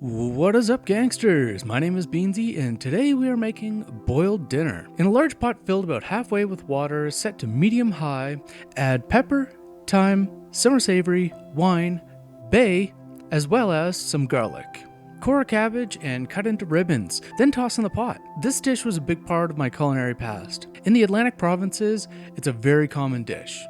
What is up, gangsters? My name is Beansy, and today we are making boiled dinner. In a large pot filled about halfway with water set to medium-high, add pepper, thyme, summer savory, wine, bay, as well as some garlic. Core a cabbage and cut into ribbons, then toss in the pot. This dish was a big part of my culinary past. In the Atlantic provinces, it's a very common dish.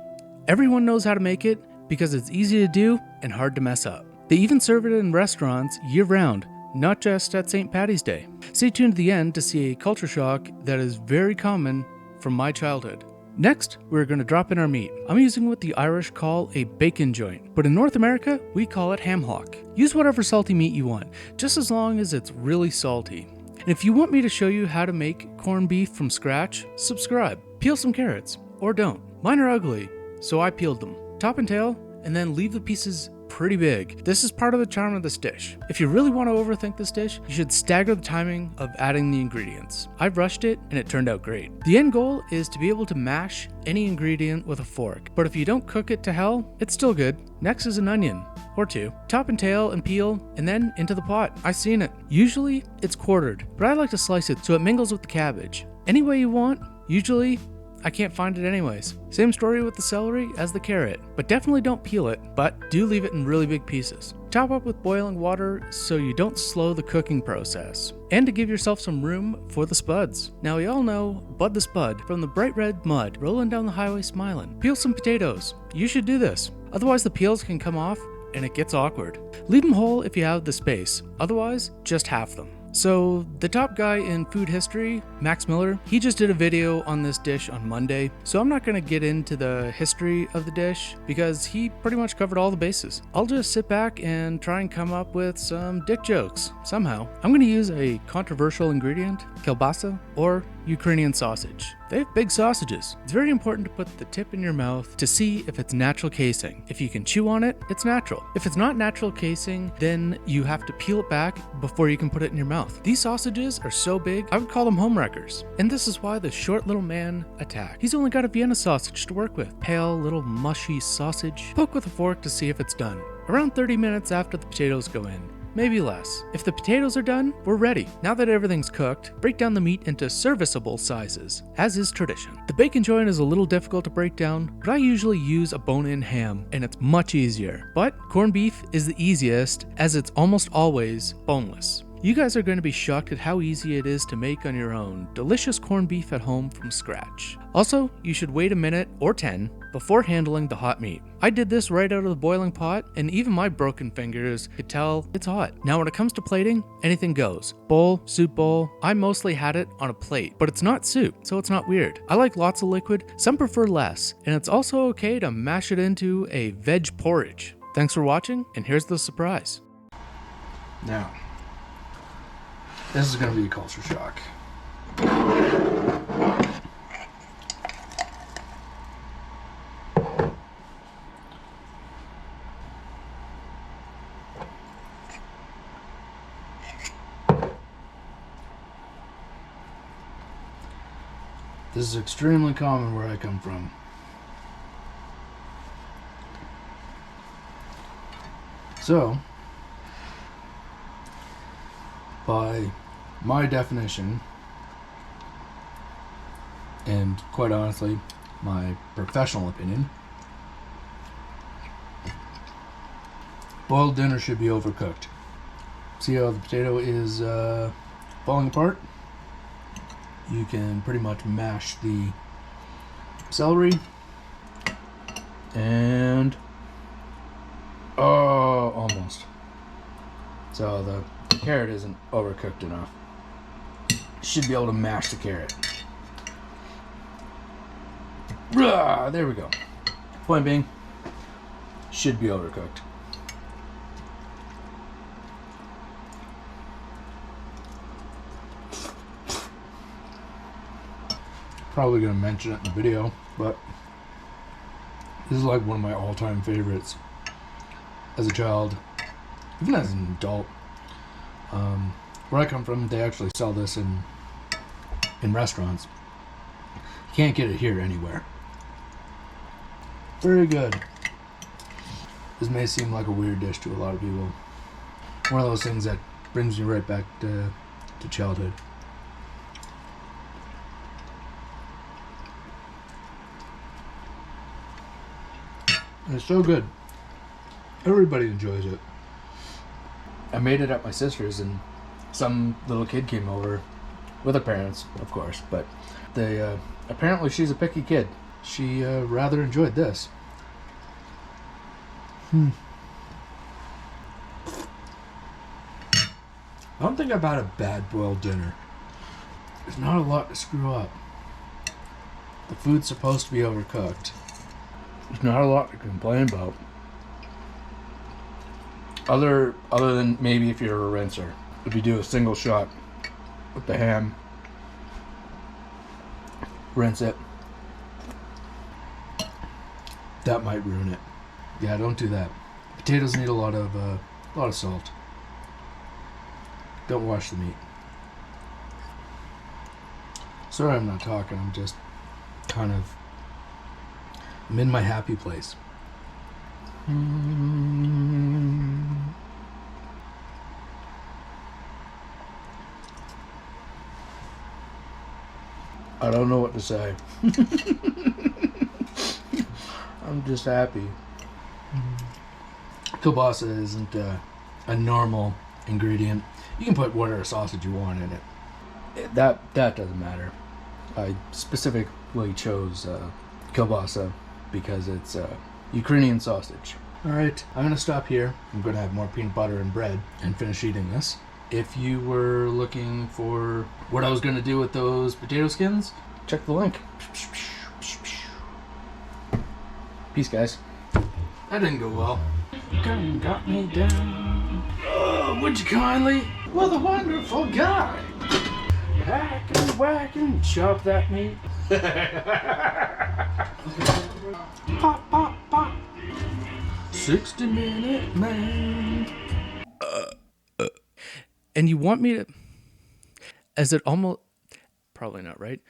Everyone knows how to make it because it's easy to do and hard to mess up. They even serve it in restaurants year-round, not just at St. Paddy's Day. Stay tuned to the end to see a culture shock that is very common from my childhood. Next, we're going to drop in our meat. I'm using what the Irish call a bacon joint, but in North America, we call it ham hock. Use whatever salty meat you want, just as long as it's really salty. And if you want me to show you how to make corned beef from scratch, subscribe. Peel some carrots, or don't. Mine are ugly, so I peeled them. Top and tail, and then leave the pieces pretty big. This is part of the charm of this dish. If you really want to overthink this dish, you should stagger the timing of adding the ingredients. I rushed it and it turned out great. The end goal is to be able to mash any ingredient with a fork, but if you don't cook it to hell, it's still good. Next is an onion, or two. Top and tail and peel, and then into the pot. I've seen it. Usually it's quartered, but I like to slice it so it mingles with the cabbage. Any way you want. Usually I can't find it anyways. Same story with the celery as the carrot, but definitely don't peel it, but do leave it in really big pieces. Top up with boiling water so you don't slow the cooking process, and to give yourself some room for the spuds. Now we all know Bud the Spud from the bright red mud rolling down the highway smiling. Peel some potatoes. You should do this, otherwise the peels can come off and it gets awkward. Leave them whole if you have the space, otherwise just half them. So the top guy in food history, Max Miller, he just did a video on this dish on Monday, so I'm not going to get into the history of the dish because he pretty much covered all the bases. I'll just sit back and try and come up with some dick jokes somehow. I'm going to use a controversial ingredient, kielbasa, or Ukrainian sausage. They have big sausages. It's very important to put the tip in your mouth to see if it's natural casing. If you can chew on it, it's natural. If it's not natural casing, then you have to peel it back before you can put it in your mouth. These sausages are so big, I would call them home wreckers. And this is why the short little man attacked. He's only got a Vienna sausage to work with. Pale, little mushy sausage. Poke with a fork to see if it's done. Around 30 minutes after the potatoes go in. Maybe less. If the potatoes are done, we're ready. Now that everything's cooked, break down the meat into serviceable sizes, as is tradition. The bacon joint is a little difficult to break down, but I usually use a bone-in ham, and it's much easier. But corned beef is the easiest, as it's almost always boneless. You guys are going to be shocked at how easy it is to make on your own delicious corned beef at home from scratch. Also, you should wait a minute or 10 before handling the hot meat. I did this right out of the boiling pot, and even my broken fingers could tell it's hot. Now when it comes to plating, anything goes. Bowl, soup bowl, I mostly had it on a plate, but it's not soup, so it's not weird. I like lots of liquid, some prefer less, and it's also okay to mash it into a veg porridge. Thanks for watching, and here's the surprise. Now, this is going to be a culture shock. This is extremely common where I come from. So, by my definition, and quite honestly, my professional opinion, boiled dinner should be overcooked. See how the potato is falling apart? You can pretty much mash the celery and almost. So the carrot isn't overcooked enough. Should be able to mash the carrot. There we go. Point being, should be overcooked. Probably gonna mention it in the video, but this is like one of my all-time favorites. As a child, even as an adult. Where I come from, they actually sell this in restaurants. You can't get it here anywhere. Very good. This may seem like a weird dish to a lot of people. One of those things that brings me right back to childhood. And it's so good. Everybody enjoys it. I made it at my sister's, and some little kid came over with her parents, of course, but they apparently she's a picky kid. She rather enjoyed this. I don't think I've had a bad boiled dinner. There's not a lot to screw up. The food's supposed to be overcooked. There's not a lot to complain about. Other than maybe if you're a rinser. If you do a single shot with the ham, rinse it, that might ruin it. Yeah, don't do that. Potatoes need a lot of salt. Don't wash the meat. Sorry I'm not talking, I'm just kind of... I'm in my happy place. I don't know what to say. I'm just happy. Kielbasa isn't a normal ingredient. You can put whatever sausage you want in it. That doesn't matter. I specifically chose kielbasa because it's Ukrainian sausage. Alright, I'm going to stop here. I'm going to have more peanut butter and bread and finish eating this. If you were looking for what I was going to do with those potato skins, check the link. Peace, guys. That didn't go well. Come and got me down. Oh, would you kindly? What a wonderful guy. Hack and whack and chop that meat. Pop, pop, pop. 60-minute man. And you want me to... As it almost... Probably not, right?